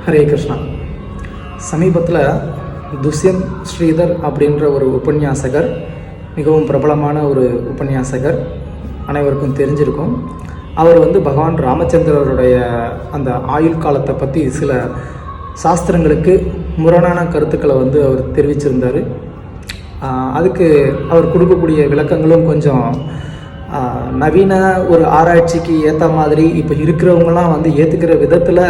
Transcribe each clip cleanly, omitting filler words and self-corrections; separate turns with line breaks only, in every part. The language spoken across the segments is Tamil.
ஹரே கிருஷ்ணா. சமீபத்தில் துஷ்யந்த் ஸ்ரீதர் அப்படின்ற ஒரு உபன்யாசகர், மிகவும் பிரபலமான ஒரு உபன்யாசகர், அனைவருக்கும் தெரிஞ்சிருக்கும். அவர் பகவான் ராமச்சந்திரருடைய அந்த ஆயுள் காலத்தை பற்றி சில சாஸ்திரங்களுக்கு முரணான கருத்துக்களை அவர் தெரிவிச்சிருந்தார். அதுக்கு அவர் கொடுக்கக்கூடிய விளக்கங்களும் கொஞ்சம் நவீன ஒரு ஆராய்ச்சிக்கு ஏற்ற மாதிரி இப்போ இருக்கிறவங்களாம் ஏற்றுக்கிற விதத்தில்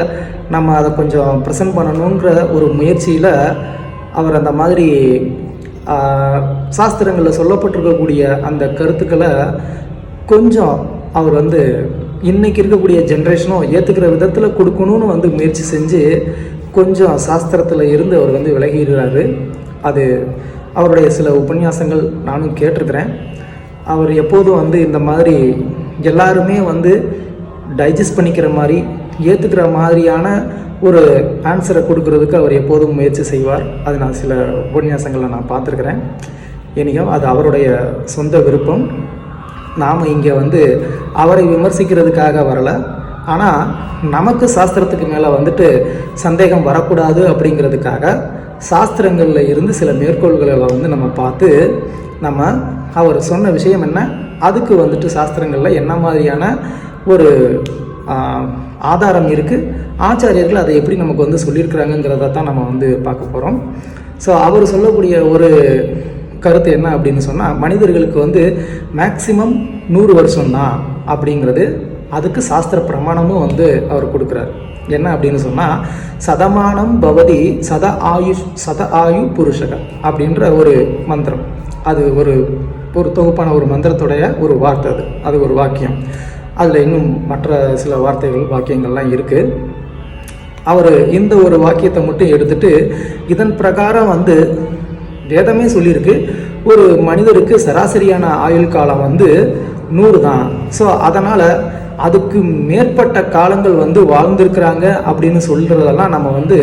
நம்ம அதை கொஞ்சம் ப்ரெசென்ட் பண்ணணுங்கிற ஒரு முயற்சியில் அவர் அந்த மாதிரி சாஸ்திரங்களில் சொல்லப்பட்டிருக்கக்கூடிய அந்த கருத்துக்களை கொஞ்சம் அவர் இன்றைக்கி இருக்கக்கூடிய ஜென்ரேஷனும் ஏற்றுக்கிற விதத்தில் கொடுக்கணும்னு முயற்சி செஞ்சு கொஞ்சம் சாஸ்திரத்தில் இருந்து அவர் விலகிடுறாரு. அது அவருடைய சில உபன்யாசங்கள் நானும் கேட்டிருக்கிறேன். அவர் எப்போதும் இந்த மாதிரி எல்லாருமே டைஜஸ்ட் பண்ணிக்கிற மாதிரி ஏற்றுக்கிற மாதிரியான ஒரு ஆன்சரை கொடுக்கறதுக்கு அவர் எப்போதும் முயற்சி செய்வார். அது நான் சில உபன்யாசங்களை நான் பார்த்துருக்குறேன். ஏனியும் அது அவருடைய சொந்த விருப்பம். நாம் இங்கே அவரை விமர்சிக்கிறதுக்காக வரலை. ஆனால் நமக்கு சாஸ்திரத்துக்கு மேலே சந்தேகம் வரக்கூடாது அப்படிங்கிறதுக்காக சாஸ்திரங்களில் இருந்து சில மேற்கோள்களை நம்ம பார்த்து நம்ம அவர் சொன்ன விஷயம் என்ன, அதுக்கு சாஸ்திரங்களில் என்ன மாதிரியான ஒரு ஆதாரம் இருக்குது, ஆச்சாரியர்கள் அதை எப்படி நமக்கு சொல்லியிருக்கிறாங்கங்கிறத தான் நம்ம பார்க்க போகிறோம். ஸோ அவர் சொல்லக்கூடிய ஒரு கருத்து என்ன அப்படின்னு சொன்னால், மனிதர்களுக்கு மேக்சிமம் 100 வருஷம்தான் அப்படிங்கிறது. அதுக்கு சாஸ்திர பிரமாணமும் அவர் கொடுக்குறார். என்ன அப்படின்னு சொன்னால், சதமானம் பவதி சத ஆயு புருஷக அப்படின்ற ஒரு மந்திரம். அது ஒரு தொகுப்பான ஒரு மந்திரத்துடைய ஒரு வார்த்தை. அது ஒரு வாக்கியம். அதில் இன்னும் மற்ற சில வாக்கியங்கள்லாம் இருக்குது. அவர் இந்த ஒரு வாக்கியத்தை மட்டும் எடுத்துட்டு, இதன் பிரகாரம் வேதமே சொல்லியிருக்கு, ஒரு மனிதருக்கு சராசரியான ஆயுள் காலம் 100 தான். ஸோ அதனால் அதுக்கு மேற்பட்ட காலங்கள் வாழ்ந்திருக்கிறாங்க அப்படின்னு சொல்கிறதெல்லாம் நம்ம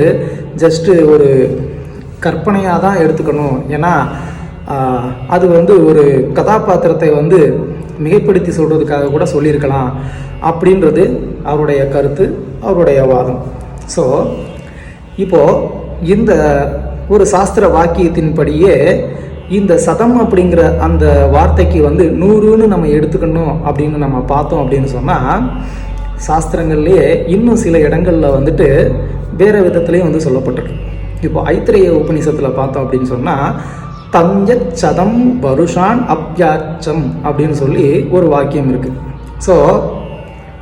ஜஸ்ட்டு ஒரு கற்பனையாக தான் எடுத்துக்கணும். ஏன்னா அது ஒரு கதாபாத்திரத்தை மிகைப்படுத்தி சொல்கிறதுக்காக கூட சொல்லியிருக்கலாம் அப்படின்றது அவருடைய கருத்து, அவருடைய வாதம். ஸோ இப்போது இந்த ஒரு சாஸ்திர வாக்கியத்தின்படியே இந்த சதம் அப்படிங்கிற அந்த வார்த்தைக்கு 100ன்னு நம்ம எடுத்துக்கணும் அப்படின்னு நம்ம பார்த்தோம் அப்படின்னு சொன்னால், சாஸ்திரங்கள்லேயே இன்னும் சில இடங்களில் வேறு விதத்துலேயும் சொல்லப்பட்டிருக்கு. இப்போ ஐத்திரேய உபநிஷத்தில் பார்த்தோம் அப்படின்னு சொன்னால், தஞ்சத் சதம் வருஷான் அப்யாச்சம் அப்படின்னு சொல்லி ஒரு வாக்கியம் இருக்குது. ஸோ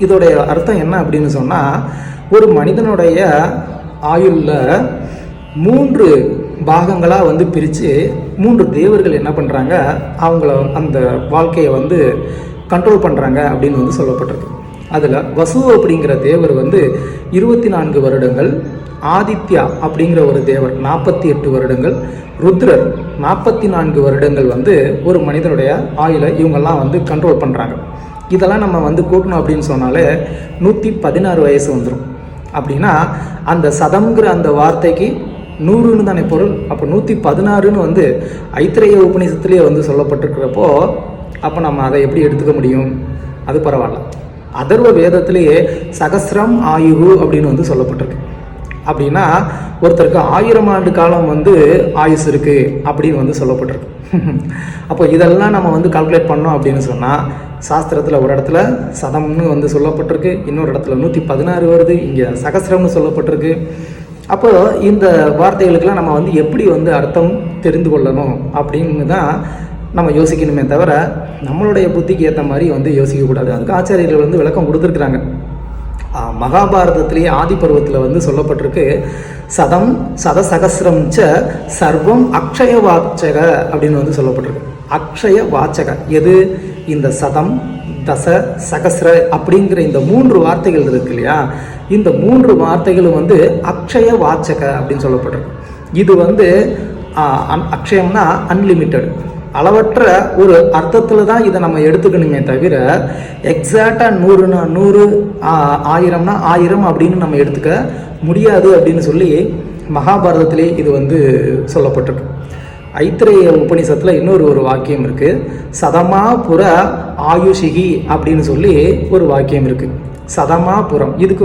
இதோடைய அர்த்தம் என்ன அப்படின்னு சொன்னால், ஒரு மனிதனுடைய ஆயுளில் 3 பாகங்களாக பிரித்து 3 தேவர்கள் என்ன பண்ணுறாங்க, அவங்கள அந்த வாழ்க்கையை கண்ட்ரோல் பண்ணுறாங்க அப்படின்னு சொல்லப்பட்டிருக்கு. அதில் வசு அப்படிங்கிற தேவர் 24 வருடங்கள், ஆதித்யா அப்படிங்கிற ஒரு தேவர் 48 வருடங்கள், ருத்ரர் 44 வருடங்கள் ஒரு மனிதனுடைய ஆயுளை இவங்கெல்லாம் கண்ட்ரோல் பண்ணுறாங்க. இதெல்லாம் நம்ம கூட்டணும் அப்படின்னு சொன்னாலே 116 வயசு வந்துடும். அப்படின்னா அந்த சதம்ங்கிற அந்த வார்த்தைக்கு 100ன்னு தானே பொருள். அப்போ 116ன்னு ஐத்திரேய உபநிஷத்துலேயே சொல்லப்பட்டிருக்கிறப்போ, அப்போ நம்ம அதை எப்படி எடுத்துக்க முடியும்? அது பரவாயில்ல. அதர்வ வேதத்திலேயே சகசிரம் ஆயுகு அப்படின்னு சொல்லப்பட்டிருக்கு. அப்படின்னா ஒருத்தருக்கு 1000 ஆண்டு காலம் ஆயுசு இருக்குது அப்படின்னு சொல்லப்பட்டிருக்கு. அப்போ இதெல்லாம் நம்ம கால்குலேட் பண்ணோம் அப்படின்னு சொன்னால், சாஸ்திரத்தில் ஒரு இடத்துல சதம்னு சொல்லப்பட்டிருக்கு, இன்னொரு இடத்துல 116 வருது, இங்கே சகசிரம்னு சொல்லப்பட்டிருக்கு. அப்போ இந்த வார்த்தைகளுக்கெல்லாம் நம்ம எப்படி அர்த்தம் தெரிந்து கொள்ளணும் அப்படின்னு தான் நம்ம யோசிக்கணுமே தவிர, நம்மளுடைய புத்திக்கு ஏற்ற மாதிரி யோசிக்கக்கூடாது. அதுக்கு ஆச்சாரியர்கள் விளக்கம் கொடுத்துருக்குறாங்க. மகாபாரதத்திலேயே ஆதி பருவத்தில் சொல்லப்பட்டிருக்கு, சதம் சதசகசிரம் ச சர்வம் அக்ஷய வாச்சக அப்படின்னு சொல்லப்பட்டிருக்கு. அக்ஷய வாச்சக எது? இந்த சதம், தச, சகசிர அப்படிங்கிற இந்த 3 வார்த்தைகள் இருக்கு இல்லையா, இந்த 3 வார்த்தைகளும் அக்ஷய வாச்சக அப்படின்னு சொல்லப்பட்டிருக்கு. இது அக்ஷயம்னா அன்லிமிட்டட், அளவற்ற ஒரு அர்த்தத்தில் தான் இதை நம்ம எடுத்துக்கணுமே தவிர, எக்ஸாக்டாக 100னா 100, 1000னா 1000 அப்படின்னு நம்ம எடுத்துக்க முடியாது அப்படின்னு சொல்லி மகாபாரதத்திலே இது சொல்லப்பட்டிருக்கு. ஐத்திரேய உபநிஷத்தில் இன்னொரு வாக்கியம் இருக்குது, சதமா புற ஆயுஷிகி அப்படின்னு சொல்லி ஒரு வாக்கியம் இருக்குது. சதமா புறம் இதுக்கு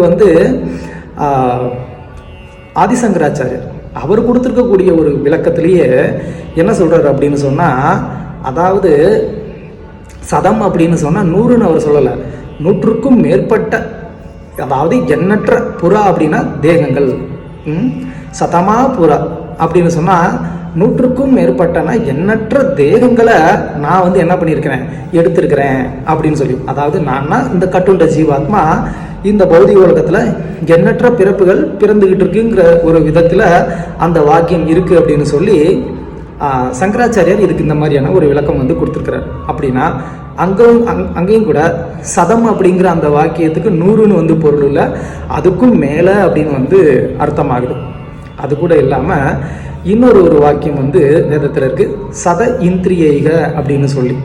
ஆதிசங்கராச்சாரியர் அவர் கொடுத்துருக்கக்கூடிய ஒரு விளக்கத்திலேயே என்ன சொல்கிறார் அப்படின்னு சொன்னால், அதாவது சதம் அப்படின்னு சொன்னால் 100ன்னு அவர் சொல்லலை, 100க்கும் மேற்பட்ட, அதாவது எண்ணற்ற புறா அப்படின்னா தேகங்கள், சதமா புறா அப்படின்னு சொன்னால் 100க்கும் மேற்பட்டனா எண்ணற்ற தேகங்களை நான் வந்து என்ன பண்ணியிருக்கிறேன், எடுத்திருக்கிறேன் அப்படின்னு சொல்லி. அதாவது நான்னா இந்த கட்டுண்ட ஜீவாத்மா இந்த பௌதிக உலகத்தில் எண்ணற்ற பிறப்புகள் பிறந்துகிட்டு இருக்குங்கிற ஒரு விதத்தில் அந்த வாக்கியம் இருக்குது அப்படின்னு சொல்லி சங்கராச்சாரியார் இதுக்கு இந்த மாதிரியான ஒரு விளக்கம் வந்து கொடுத்துருக்கிறார். அப்படின்னா அங்கேயும் கூட சதம் அப்படிங்கிற அந்த வாக்கியத்துக்கு 100ன்னு வந்து பொருள் இல்லை, அதுக்கும் மேலே அப்படின்னு வந்து அர்த்தமாகுது. அது கூட இல்லாமல் இன்னொரு வாக்கியம் வந்து வேதத்தில் இருக்குது, சத இந்திரியைக அப்படின்னு சொல்லி.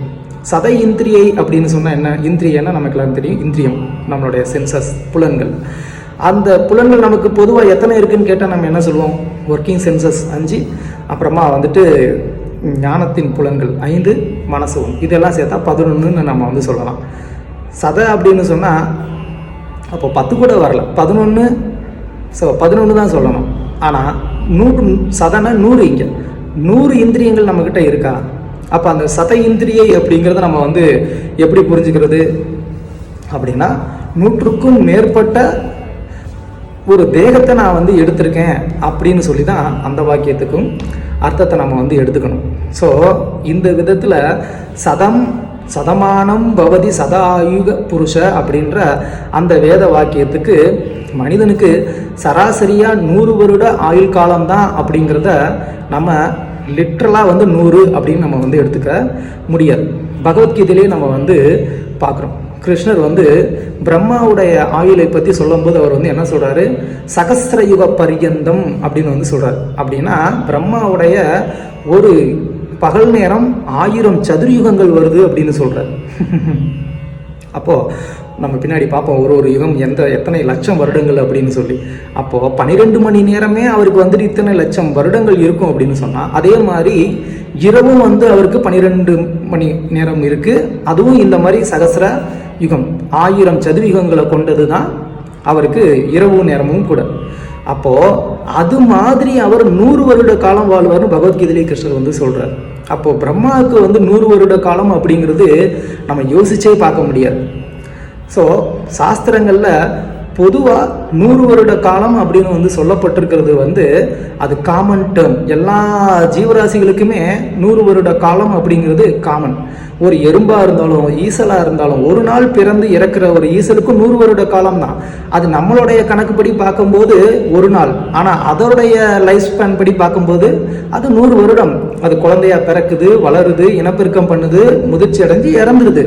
சத இந்திரியை அப்படின்னு சொன்னால் என்ன, இந்திரியன்னா நமக்குலாம் தெரியும், இந்திரியம் நம்மளுடைய சென்சஸ், புலன்கள். அந்த புலன்கள் நமக்கு பொதுவாக எத்தனை இருக்குதுன்னு கேட்டால் நம்ம என்ன சொல்லுவோம், ஒர்க்கிங் சென்சஸ் 5, அப்புறமா வந்துட்டு ஞானத்தின் புலன்கள் 5, மனசு 1, இதெல்லாம் சேர்த்தா 11ன்னு நம்ம வந்து சொல்லலாம். சத அப்படின்னு சொன்னால் அப்போ 10 கூட வரல, 11, 11 தான் சொல்லணும். ஆனால் 100 சதனா 100, இங்கே 100 இந்திரியங்கள் நம்மக்கிட்ட இருக்கா? அப்போ அந்த சத இந்திரியை அப்படிங்கிறத நம்ம வந்து எப்படி புரிஞ்சுக்கிறது அப்படின்னா, 100க்கும் மேற்பட்ட ஒரு தேகத்தை நான் வந்து எடுத்திருக்கேன் அப்படின்னு சொல்லி தான் அந்த வாக்கியத்துக்கும் அர்த்தத்தை நம்ம வந்து எடுத்துக்கணும். ஸோ இந்த விதத்தில் சதமானம் பவதி சதாயுக புருஷ அப்படின்ற அந்த வேத வாக்கியத்துக்கு மனிதனுக்கு சராசரியாக 100 வருட ஆயுள் காலம்தான் அப்படிங்கிறத நம்ம லிட்ரலாக வந்து 100 அப்படின்னு நம்ம வந்து எடுத்துக்க முடியாது. பகவத்கீதையிலே நம்ம வந்து பார்க்குறோம், கிருஷ்ணர் வந்து பிரம்மாவுடைய ஆயுளை பற்றி சொல்லும்போது அவர் வந்து என்ன சொல்கிறாரு, சகஸ்ர யுக பரியந்தம் அப்படின்னு வந்து சொல்கிறார். அப்படின்னா பிரம்மாவுடைய ஒரு பகல் நேரம் 1000 சதுர்யுகங்கள் வருது அப்படின்னு சொல்கிறார். அப்போது நம்ம பின்னாடி பார்ப்போம் ஒரு யுகம் எத்தனை லட்சம் வருடங்கள் அப்படின்னு சொல்லி. அப்போது 12 மணி நேரமே அவருக்கு வந்துட்டு இத்தனை லட்சம் வருடங்கள் இருக்கும் அப்படின்னு சொன்னால், அதே மாதிரி இரவும் வந்து அவருக்கு 12 மணி நேரம் இருக்குது. அதுவும் இந்த மாதிரி சகஸ்ர யுகம் 1000 சதுர்யுகங்களை கொண்டது தான் அவருக்கு இரவு நேரமும் கூட. அப்போது அது மாதிரி அவர் 100 வருட காலம் வாழ்வார்னு பகவத்கீதையிலே கிருஷ்ணர் வந்து சொல்கிறார். அப்போது பிரம்மாவுக்கு வந்து 100 வருட காலம் அப்படிங்கிறது நம்ம யோசிச்சே பார்க்க முடியாது. ஸோ சாஸ்திரங்களில் பொதுவாக 100 வருட காலம் அப்படின்னு வந்து சொல்லப்பட்டிருக்கிறது வந்து அது காமன் டேர்ம். எல்லா ஜீவராசிகளுக்குமே 100 வருட காலம் அப்படிங்கிறது காமன். ஒரு எறும்பாக இருந்தாலும் ஈசலாக இருந்தாலும் ஒரு நாள் பிறந்து இறக்குற ஒரு ஈசலுக்கும் 100 வருட காலம் தான். அது நம்மளுடைய கணக்குப்படி பார்க்கும்போது ஒரு நாள், ஆனால் அதோடைய லைஃப் ஸ்பேன் படி பார்க்கும்போது அது 100 வருடம். அது குழந்தையா பிறக்குது, வளருது, இனப்பெருக்கம் பண்ணுது, முதிர்ச்சி அடைஞ்சு இறந்துடுது.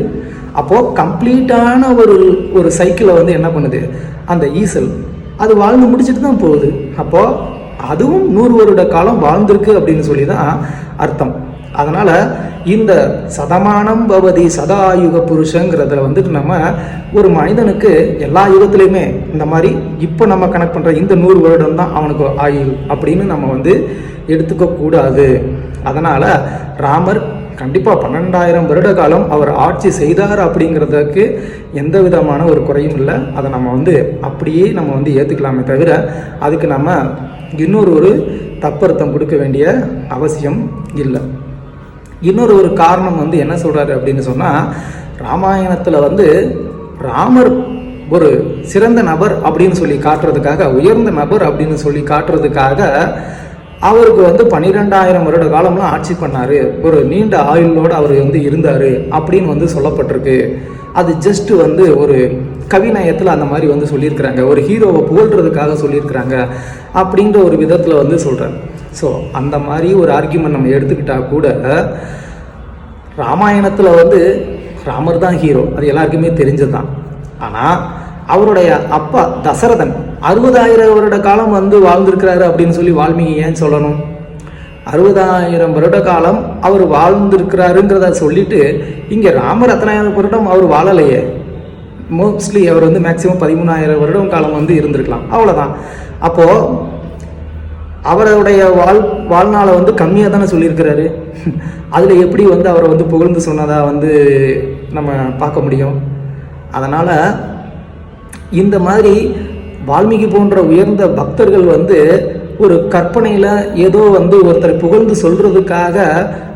அப்போது கம்ப்ளீட்டான ஒரு சைக்கிளை வந்து என்ன பண்ணுது அந்த ஈசல், அது வாழ்ந்து முடிச்சுட்டு தான் போகுது. அப்போது அதுவும் 100 வருட காலம் வாழ்ந்திருக்கு அப்படின்னு சொல்லி தான் அர்த்தம். அதனால் இந்த சதமானம் பவதி சதாயுக புருஷங்கிறதுல வந்துட்டு நம்ம ஒரு மனிதனுக்கு எல்லா யுகத்துலேயுமே இந்த மாதிரி இப்போ நம்ம கனெக்ட் பண்ணுற இந்த 100 வருடம் தான் அவனுக்கு ஆயுள் அப்படின்னு நம்ம வந்து எடுத்துக்கக்கூடாது. அதனால் ராமர் கண்டிப்பாக 12,000 வருட காலம் அவர் ஆட்சி செய்தார் அப்படிங்கிறதுக்கு எந்த விதமான ஒரு குறையும் இல்லை. அதை நம்ம வந்து அப்படியே நம்ம வந்து ஏற்றுக்கலாமே தவிர அதுக்கு நம்ம இன்னொரு தப்பர்த்தம் கொடுக்க வேண்டிய அவசியம் இல்லை. இன்னொரு காரணம் வந்து என்ன சொல்கிறாரு அப்படின்னு சொன்னால், ராமாயணத்தில் வந்து ராமர் ஒரு சிறந்த நபர் அப்படின்னு சொல்லி காட்டுறதுக்காக, உயர்ந்த நபர் அப்படின்னு சொல்லி காட்டுறதுக்காக அவருக்கு வந்து 12,000 வருட காலம்லாம் ஆட்சி பண்ணார், ஒரு நீண்ட ஆயுளோடு அவர் வந்து இருந்தார் அப்படின்னு வந்து சொல்லப்பட்டிருக்கு. அது ஜஸ்ட் வந்து ஒரு கவிநயத்தில் அந்த மாதிரி வந்து சொல்லியிருக்கிறாங்க, ஒரு ஹீரோவை புகழ்கிறதுக்காக சொல்லியிருக்கிறாங்க அப்படின்ற ஒரு விதத்தில் வந்து சொல்கிறாங்க. ஸோ அந்த மாதிரி ஒரு ஆர்கியூமெண்ட் நம்ம எடுத்துக்கிட்டால் கூட ராமாயணத்தில் வந்து ராமர் தான் ஹீரோ, அது எல்லாருக்குமே தெரிஞ்சது தான். ஆனால் அவருடைய அப்பா தசரதன் 60,000 வருட காலம் வந்து வாழ்ந்திருக்கிறாரு அப்படின்னு சொல்லி வால்மீகி ஏன் சொல்லணும்? 60,000 வருட காலம் அவர் வாழ்ந்திருக்கிறாருங்கிறத சொல்லிட்டு இங்கே ராமர் 10,000 வருடம் அவர் வாழலையே. மோஸ்ட்லி அவர் வந்து மேக்சிமம் 13,000 வருடம் காலம் வந்து இருந்திருக்கலாம், அவ்வளோதான். அப்போது அவருடைய வாழ்நாளை வந்து கம்மியாக தானே சொல்லியிருக்கிறாரு. அதில் எப்படி வந்து அவரை வந்து புகழ்ந்து சொன்னதாக வந்து நம்ம பார்க்க முடியும்? அதனால் இந்த மாதிரி வால்மீகி போன்ற உயர்ந்த பக்தர்கள் வந்து ஒரு கற்பனையில் ஏதோ வந்து ஒருத்தரை புகழ்ந்து சொல்கிறதுக்காக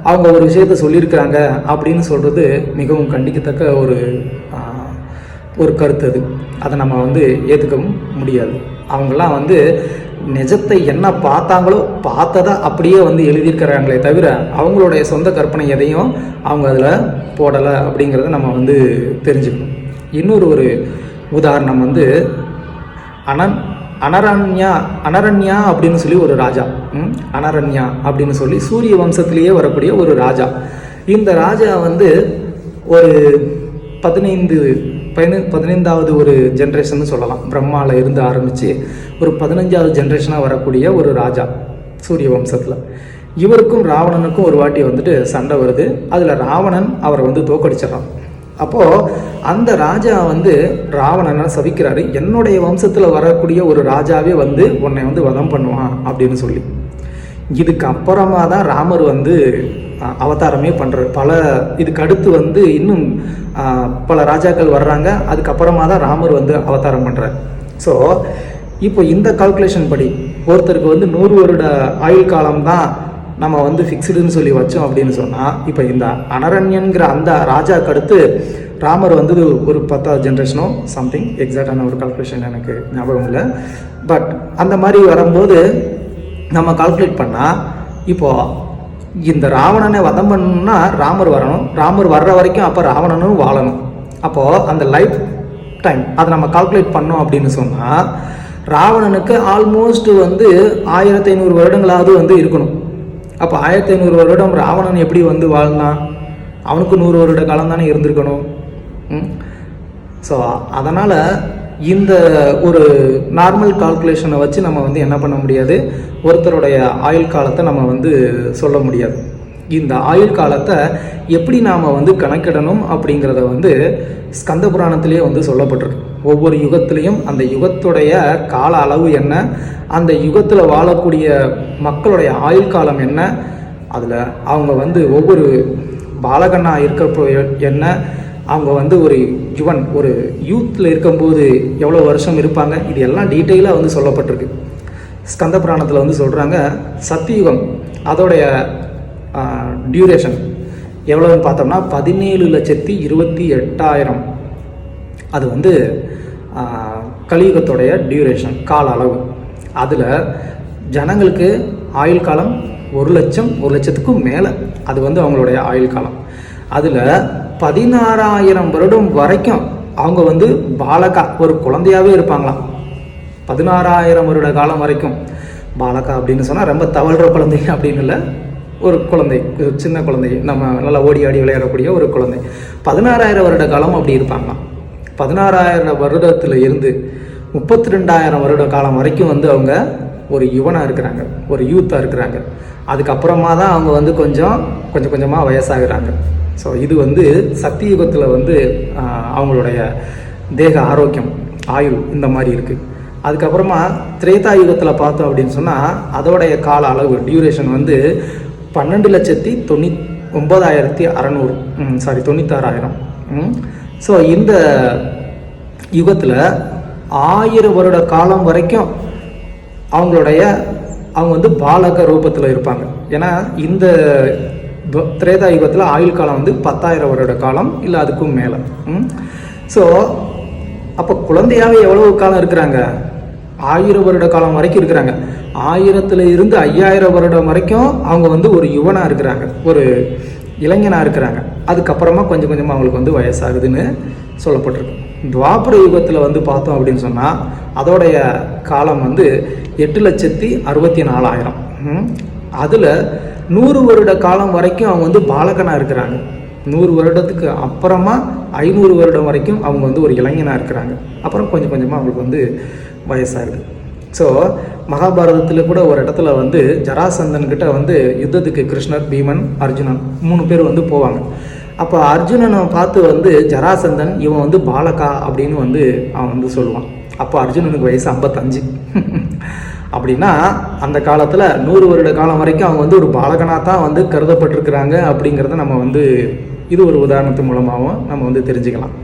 அவங்க ஒரு விஷயத்த சொல்லியிருக்கிறாங்க அப்படின்னு சொல்கிறது மிகவும் கண்டிக்கத்தக்க ஒரு கருத்து. அதை நம்ம வந்து ஏற்றுக்கவும் முடியாது. அவங்களாம் வந்து நிஜத்தை என்ன பார்த்தாங்களோ பார்த்ததை அப்படியே வந்து எழுதியிருக்கிறாங்களே தவிர அவங்களுடைய சொந்த கற்பனை எதையும் அவங்க அதில் போடலை அப்படிங்கிறத நம்ம வந்து தெரிஞ்சுக்கணும். இன்னொரு உதாரணம் வந்து அனரண்யா அப்படின்னு சொல்லி ஒரு ராஜா. அனரண்யா அப்படின்னு சொல்லி சூரிய வம்சத்திலேயே வரக்கூடிய ஒரு ராஜா. இந்த ராஜா வந்து ஒரு 15வது ஒரு ஜென்ரேஷன் சொல்லலாம். பிரம்மாவில் இருந்து ஆரம்பித்து ஒரு 15வது ஜென்ரேஷனாக வரக்கூடிய ஒரு ராஜா சூரிய வம்சத்தில். இவருக்கும் ராவணனுக்கும் ஒரு வாட்டி வந்துட்டு சண்டை வருது. அதில் ராவணன் அவரை வந்து தோக்கடிச்சிடறான். அப்போது அந்த ராஜா வந்து ராவணனை சபிக்கிறாரு, என்னுடைய வம்சத்தில் வரக்கூடிய ஒரு ராஜாவே வந்து உன்னை வந்து வதம் பண்ணுவான் அப்படின்னு சொல்லி. இதுக்கு அப்புறமா தான் ராமர் வந்து அவதாரமே பண்ணுறாரு. இதுக்கு அடுத்து வந்து இன்னும் பல ராஜாக்கள் வர்றாங்க. அதுக்கப்புறமா தான் ராமர் வந்து அவதாரம் பண்ணுறார். ஸோ இப்போ இந்த கால்குலேஷன் படி ஒருத்தருக்கு வந்து 100 வருட ஆயுள் காலம்தான் நம்ம வந்து ஃபிக்ஸ்டுன்னு சொல்லி வச்சோம் அப்படின்னு சொன்னால், இப்போ இந்த அனரண்யன்கிற அந்த ராஜாவுக்கு அடுத்து ராமர் வந்து ஒரு 10வது ஜென்ரேஷனோ சம்திங், எக்ஸாக்டான ஒரு கால்குலேஷன் எனக்கு ஞாபகம் இல்லை. பட் அந்த மாதிரி வரும்போது நம்ம கால்குலேட் பண்ணால் இப்போது இந்த ராவணனை வதம் பண்ணணும்னா ராமர் வரணும். ராமர் வர்ற வரைக்கும் அப்போ ராவணனும் வாழணும். அப்போது அந்த லைஃப் டைம் அதை நம்ம கால்குலேட் பண்ணோம் அப்படின்னு சொன்னால் ராவணனுக்கு ஆல்மோஸ்ட் வந்து 1500 வருடங்களாவது வந்து இருக்கணும். அப்போ 1500 வருடம் ராவணன் எப்படி வந்து வாழ்ந்தான்? அவனுக்கு 100 வருட காலம் தானே இருந்திருக்கணும். ஸோ அதனால் இந்த ஒரு நார்மல் கால்குலேஷனை வச்சு நம்ம வந்து என்ன பண்ண முடியாது, ஒருத்தருடைய ஆயுள் காலத்தை நம்ம வந்து சொல்ல முடியாது. இந்த ஆயுள் காலத்தை எப்படி நாம் வந்து கணக்கிடணும் அப்படிங்கிறத வந்து ஸ்கந்த புராணத்திலே வந்து சொல்லப்பட்டிருக்கு. ஒவ்வொரு யுகத்திலையும் அந்த யுகத்துடைய கால அளவு என்ன, அந்த யுகத்தில் வாழக்கூடிய மக்களுடைய ஆயுள் காலம் என்ன, அதில் அவங்க வந்து ஒவ்வொரு பாலகனாக இருக்கிறப்போ என்ன, அவங்க வந்து ஒரு யுவன் ஒரு யூத்தில் இருக்கும்போது எவ்வளோ வருஷம் இருப்பாங்க, இது எல்லாம் டீட்டெயிலாக வந்து சொல்லப்பட்டிருக்கு. ஸ்கந்த புராணத்தில் வந்து சொல்கிறாங்க, சத்தியுகம் அதோடைய டியூரேஷன் எவ்வளோன்னு பார்த்தோம்னா 17,28,000. அது வந்து கலியுகத்தோடைய டியூரேஷன் கால அளவு. அதில் ஜனங்களுக்கு ஆயுள் காலம் 1,00,000 மேலே அது வந்து அவங்களுடைய ஆயுள் காலம். அதில் 16,000 வருடம் வரைக்கும் அவங்க வந்து பாலகா ஒரு குழந்தையாகவே இருப்பாங்களாம். 16,000 வருட காலம் வரைக்கும் பாலகா அப்படின்னு சொன்னால் ரொம்ப தவழ்கிற குழந்தை அப்படின்னு இல்லை, ஒரு குழந்தை, சின்ன குழந்தை, நம்ம நல்லா ஓடி ஆடி விளையாடக்கூடிய ஒரு குழந்தை. 16,000 வருட காலம் அப்படி இருப்பாங்களாம். 16,000 வருடத்தில் இருந்து 32,000 வருட காலம் வரைக்கும் வந்து அவங்க ஒரு யுவனாக இருக்கிறாங்க, ஒரு யூத்தாக இருக்கிறாங்க. அதுக்கப்புறமா தான் அவங்க வந்து கொஞ்சம் கொஞ்சமாக வயசாகிறாங்க. ஸோ இது வந்து சத்தியுகத்தில் வந்து அவங்களுடைய தேக ஆரோக்கியம் ஆயுள் இந்த மாதிரி இருக்குது. அதுக்கப்புறமா திரேதா யுகத்தில் பார்த்தோம் அப்படின்னு சொன்னால் அதோடைய கால அளவு டியூரேஷன் வந்து 12,99,600 ஸோ இந்த யுகத்தில் 1000 வருட காலம் வரைக்கும் அவங்க வந்து பாலக ரூபத்தில் இருப்பாங்க. ஏன்னா இந்த திரேதா யுகத்தில் ஆயுள் காலம் வந்து 10,000 வருட காலம் இல்லை அதுக்கும் மேலே. ஸோ அப்போ குழந்தையாகவே எவ்வளவு காலம் இருக்கிறாங்க? 1000 வருட காலம் வரைக்கும் இருக்கிறாங்க. 1000 இருந்து 5000 வருடம் வரைக்கும் அவங்க வந்து ஒரு யுவனாக இருக்கிறாங்க, ஒரு இளைஞனாக இருக்கிறாங்க. அதுக்கப்புறமா கொஞ்சம் கொஞ்சமாக அவங்களுக்கு வந்து வயசாகுதுன்னு சொல்லப்பட்டிருக்கு. துவாபர யுகத்தில் வந்து பார்த்தோம் அப்படின்னு சொன்னால் அதோடைய காலம் வந்து 8,64,000. அதில் 100 வருட காலம் வரைக்கும் அவங்க வந்து பாலகனாக இருக்கிறாங்க. 100 வருடத்துக்கு அப்புறமா 500 வருடம் வரைக்கும் அவங்க வந்து ஒரு இளைஞனாக இருக்கிறாங்க. அப்புறம் கொஞ்சம் கொஞ்சமாக அவங்களுக்கு வந்து வயசாகுது. ஸோ மகாபாரதத்தில் கூட ஒரு இடத்துல வந்து ஜராசந்தன்கிட்ட வந்து யுத்தத்துக்கு கிருஷ்ணர், பீமன், அர்ஜுனன் 3 பேர் வந்து போவாங்க. அப்போ அர்ஜுனனை பார்த்து வந்து ஜராசந்தன் இவன் வந்து பாலகா அப்படின்னு வந்து அவன் வந்து சொல்லுவான். அப்போ அர்ஜுனனுக்கு வயசு 55. அப்படின்னா அந்த காலத்தில் 100 வருட காலம் வரைக்கும் அவங்க வந்து ஒரு பாலகனாக தான் வந்து கருதப்பட்டிருக்கிறாங்க அப்படிங்கிறத நம்ம வந்து இது ஒரு உதாரணத்து மூலமாகவும் நம்ம வந்து தெரிஞ்சுக்கலாம்.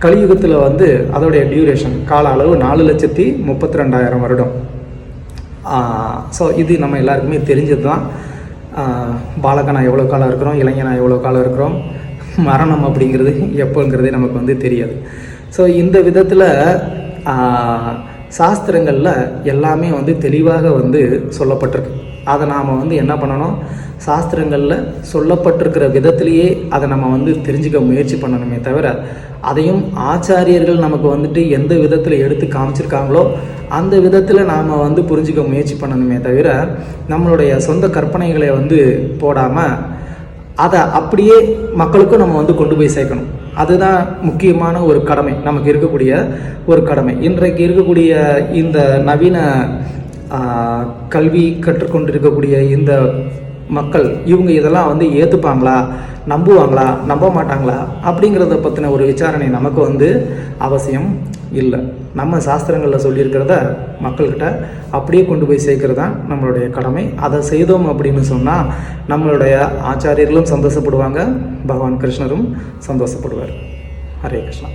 கலியுகத்தில் வந்து அதோடைய டியூரேஷன் கால அளவு 4,32,000 வருடம். ஸோ இது நம்ம எல்லாருக்குமே தெரிஞ்சது தான். பாலகனா எவ்வளோ காலம் இருக்கிறோம், இளைஞனா எவ்வளோ காலம் இருக்கிறோம், மரணம் அப்படிங்கிறது எப்போங்கிறதே நமக்கு வந்து தெரியாது. ஸோ இந்த விதத்தில் சாஸ்திரங்களில் எல்லாமே வந்து தெளிவாக வந்து சொல்லப்பட்டிருக்கு. அதை நாம் வந்து என்ன பண்ணணும், சாஸ்திரங்களில் சொல்லப்பட்டிருக்கிற விதத்திலேயே அதை நம்ம வந்து தெரிஞ்சுக்க முயற்சி பண்ணணுமே தவிர, அதையும் ஆச்சாரியர்கள் நமக்கு வந்துட்டு எந்த விதத்தில் எடுத்து காமிச்சிருக்காங்களோ அந்த விதத்தில் நாம் வந்து புரிஞ்சிக்க முயற்சி பண்ணணுமே தவிர, நம்மளுடைய சொந்த கற்பனைகளை வந்து போடாமல் அதை அப்படியே மக்களுக்கும் நம்ம வந்து கொண்டு போய் சேர்க்கணும். அதுதான் முக்கியமான ஒரு கடமை, நமக்கு இருக்கக்கூடிய ஒரு கடமை. இன்றைக்கு இருக்கக்கூடிய இந்த நவீன கல்வி கற்றுக்கொண்டிருக்கக்கூடிய இந்த மக்கள் இவங்க இதெல்லாம் வந்து ஏற்றுப்பாங்களா, நம்புவாங்களா, நம்ப மாட்டாங்களா அப்படிங்கிறத பற்றின ஒரு விசாரணை நமக்கு வந்து அவசியம் இல்லை. நம்ம சாஸ்திரங்களில் சொல்லியிருக்கிறத மக்கள்கிட்ட அப்படியே கொண்டு போய் சேர்க்கறது தான் நம்மளுடைய கடமை. அதை செய்தோம் அப்படின்னு சொன்னால் நம்மளுடைய ஆச்சாரியர்களும் சந்தோஷப்படுவாங்க, பகவான் கிருஷ்ணரும் சந்தோஷப்படுவார். ஹரே கிருஷ்ணா.